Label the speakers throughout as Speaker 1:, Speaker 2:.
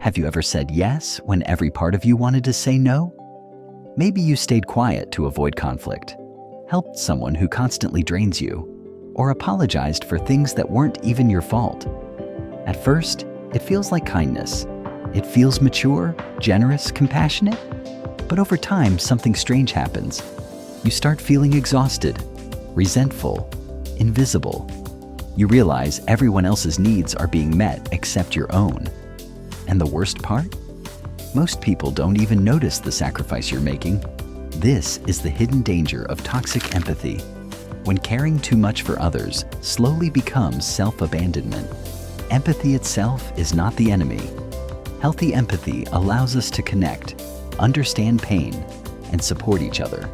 Speaker 1: Have you ever said yes when every part of you wanted to say no? Maybe you stayed quiet to avoid conflict, helped someone who constantly drains you, or apologized for things that weren't even your fault. At first, it feels like kindness. It feels mature, generous, compassionate. But over time, something strange happens. You start feeling exhausted, resentful, invisible. You realize everyone else's needs are being met except your own. And the worst part? Most people don't even notice the sacrifice you're making. This is the hidden danger of toxic empathy, when caring too much for others slowly becomes self-abandonment. Empathy itself is not the enemy. Healthy empathy allows us to connect, understand pain, and support each other.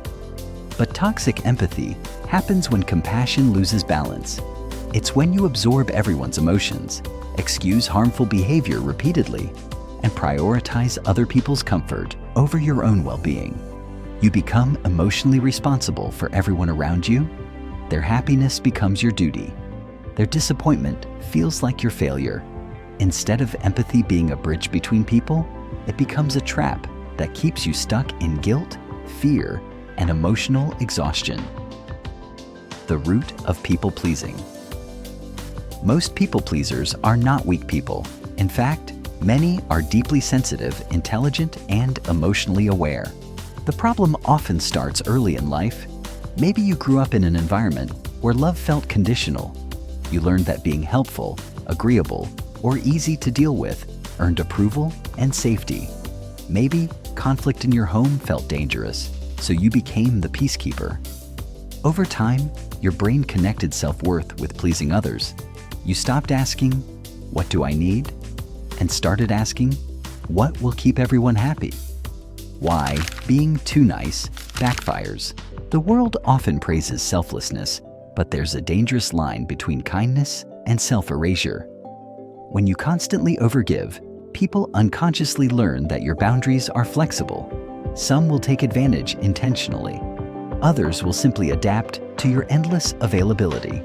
Speaker 1: But toxic empathy happens when compassion loses balance. It's when you absorb everyone's emotions, excuse harmful behavior repeatedly, and prioritize other people's comfort over your own well-being. You become emotionally responsible for everyone around you. Their happiness becomes your duty. Their disappointment feels like your failure. Instead of empathy being a bridge between people, it becomes a trap that keeps you stuck in guilt, fear, and emotional exhaustion. The root of people-pleasing. Most people-pleasers are not weak people. In fact, many are deeply sensitive, intelligent, and emotionally aware. The problem often starts early in life. Maybe you grew up in an environment where love felt conditional. You learned that being helpful, agreeable, or easy to deal with earned approval and safety. Maybe conflict in your home felt dangerous, so you became the peacekeeper. Over time, your brain connected self-worth with pleasing others. You stopped asking, "What do I need?" and started asking, "What will keep everyone happy?" Why being too nice backfires. The world often praises selflessness, but there's a dangerous line between kindness and self-erasure. When you constantly overgive, people unconsciously learn that your boundaries are flexible. Some will take advantage intentionally. Others will simply adapt to your endless availability.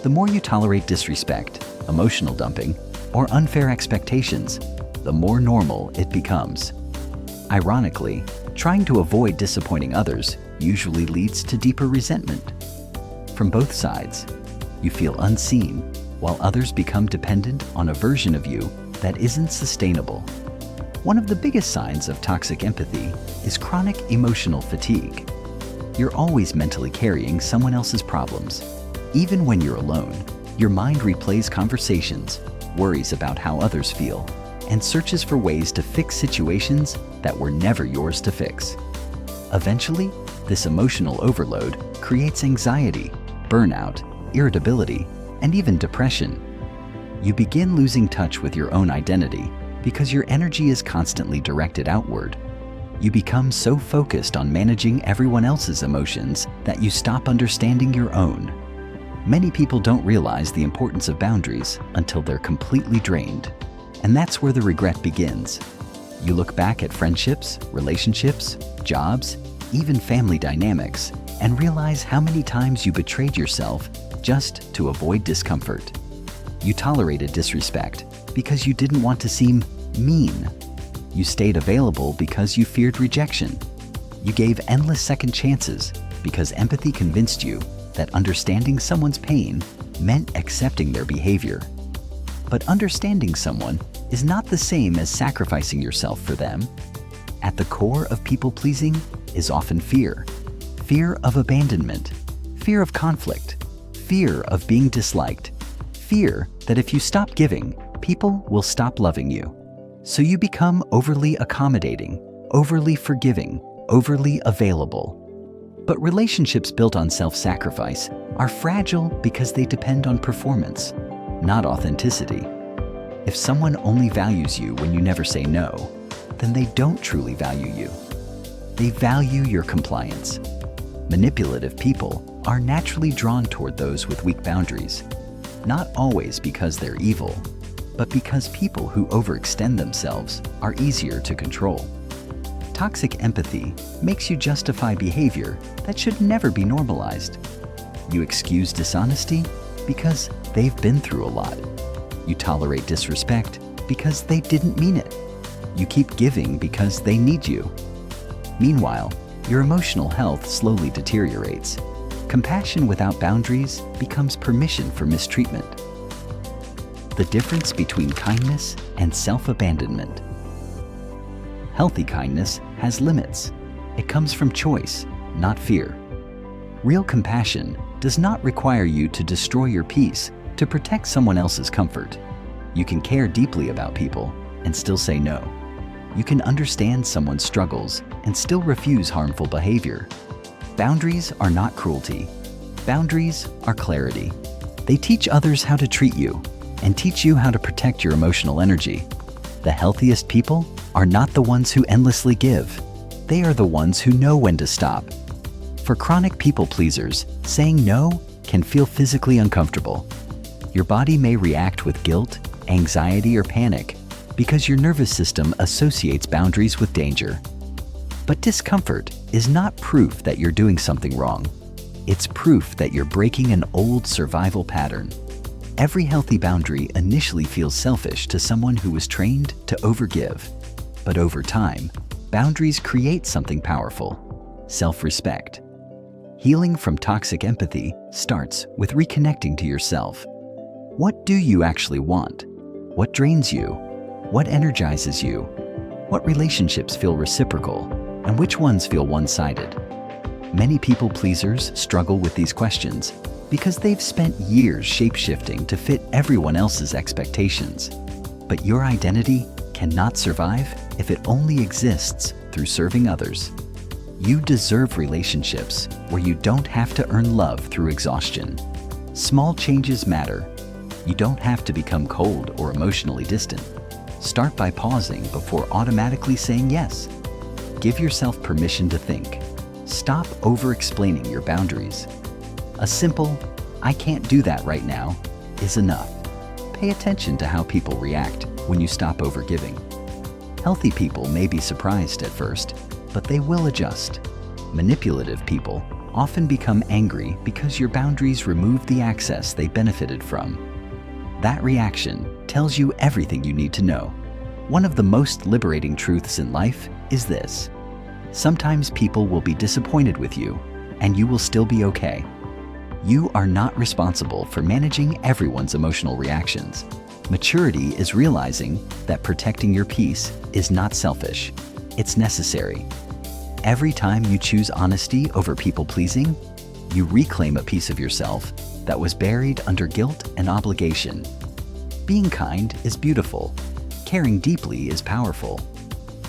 Speaker 1: The more you tolerate disrespect, emotional dumping, or unfair expectations, the more normal it becomes. Ironically, trying to avoid disappointing others usually leads to deeper resentment. From both sides, you feel unseen, while others become dependent on a version of you that isn't sustainable. One of the biggest signs of toxic empathy is chronic emotional fatigue. You're always mentally carrying someone else's problems. Even when you're alone, your mind replays conversations, worries about how others feel, and searches for ways to fix situations that were never yours to fix. Eventually, this emotional overload creates anxiety, burnout, irritability, and even depression. You begin losing touch with your own identity because your energy is constantly directed outward. You become so focused on managing everyone else's emotions that you stop understanding your own. Many people don't realize the importance of boundaries until they're completely drained. And that's where the regret begins. You look back at friendships, relationships, jobs, even family dynamics, and realize how many times you betrayed yourself just to avoid discomfort. You tolerated disrespect because you didn't want to seem mean. You stayed available because you feared rejection. You gave endless second chances because empathy convinced you that understanding someone's pain meant accepting their behavior. But understanding someone is not the same as sacrificing yourself for them. At the core of people-pleasing is often fear. Fear of abandonment, fear of conflict, fear of being disliked, fear that if you stop giving, people will stop loving you. So you become overly accommodating, overly forgiving, overly available. But relationships built on self-sacrifice are fragile because they depend on performance, not authenticity. If someone only values you when you never say no, then they don't truly value you. They value your compliance. Manipulative people are naturally drawn toward those with weak boundaries, not always because they're evil, but because people who overextend themselves are easier to control. Toxic empathy makes you justify behavior that should never be normalized. You excuse dishonesty because they've been through a lot. You tolerate disrespect because they didn't mean it. You keep giving because they need you. Meanwhile, your emotional health slowly deteriorates. Compassion without boundaries becomes permission for mistreatment. The difference between kindness and self-abandonment. Healthy kindness has limits. It comes from choice, not fear. Real compassion does not require you to destroy your peace to protect someone else's comfort. You can care deeply about people and still say no. You can understand someone's struggles and still refuse harmful behavior. Boundaries are not cruelty. Boundaries are clarity. They teach others how to treat you and teach you how to protect your emotional energy. The healthiest people are not the ones who endlessly give. They are the ones who know when to stop. For chronic people pleasers, saying no can feel physically uncomfortable. Your body may react with guilt, anxiety, or panic because your nervous system associates boundaries with danger. But discomfort is not proof that you're doing something wrong. It's proof that you're breaking an old survival pattern. Every healthy boundary initially feels selfish to someone who was trained to overgive. But over time, boundaries create something powerful: self-respect. Healing from toxic empathy starts with reconnecting to yourself. What do you actually want? What drains you? What energizes you? What relationships feel reciprocal, and which ones feel one-sided? Many people pleasers struggle with these questions because they've spent years shape-shifting to fit everyone else's expectations. But your identity cannot survive if it only exists through serving others. You deserve relationships where you don't have to earn love through exhaustion. Small changes matter. You don't have to become cold or emotionally distant. Start by pausing before automatically saying yes. Give yourself permission to think. Stop over-explaining your boundaries. A simple, "I can't do that right now," is enough. Pay attention to how people react when you stop overgiving. Healthy people may be surprised at first, but they will adjust. Manipulative people often become angry because your boundaries remove the access they benefited from. That reaction tells you everything you need to know. One of the most liberating truths in life is this: sometimes people will be disappointed with you, and you will still be okay. You are not responsible for managing everyone's emotional reactions. Maturity is realizing that protecting your peace is not selfish. It's necessary. Every time you choose honesty over people-pleasing, you reclaim a piece of yourself that was buried under guilt and obligation. Being kind is beautiful. Caring deeply is powerful.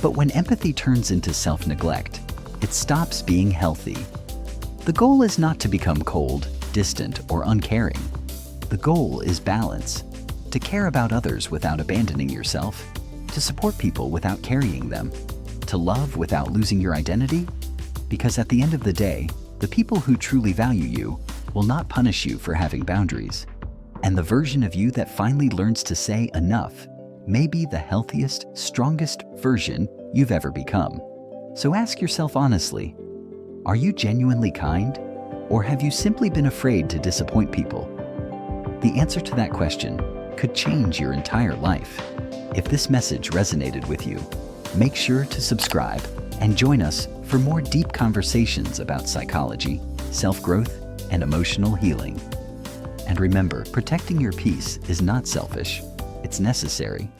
Speaker 1: But when empathy turns into self-neglect, it stops being healthy. The goal is not to become cold, distant, or uncaring. The goal is balance. To care about others without abandoning yourself. To support people without carrying them. To love without losing your identity. Because at the end of the day, the people who truly value you will not punish you for having boundaries. And the version of you that finally learns to say enough may be the healthiest, strongest version you've ever become. So ask yourself honestly, are you genuinely kind? Or have you simply been afraid to disappoint people? The answer to that question could change your entire life. If this message resonated with you, make sure to subscribe and join us for more deep conversations about psychology, self-growth, and emotional healing. And remember, protecting your peace is not selfish. It's necessary.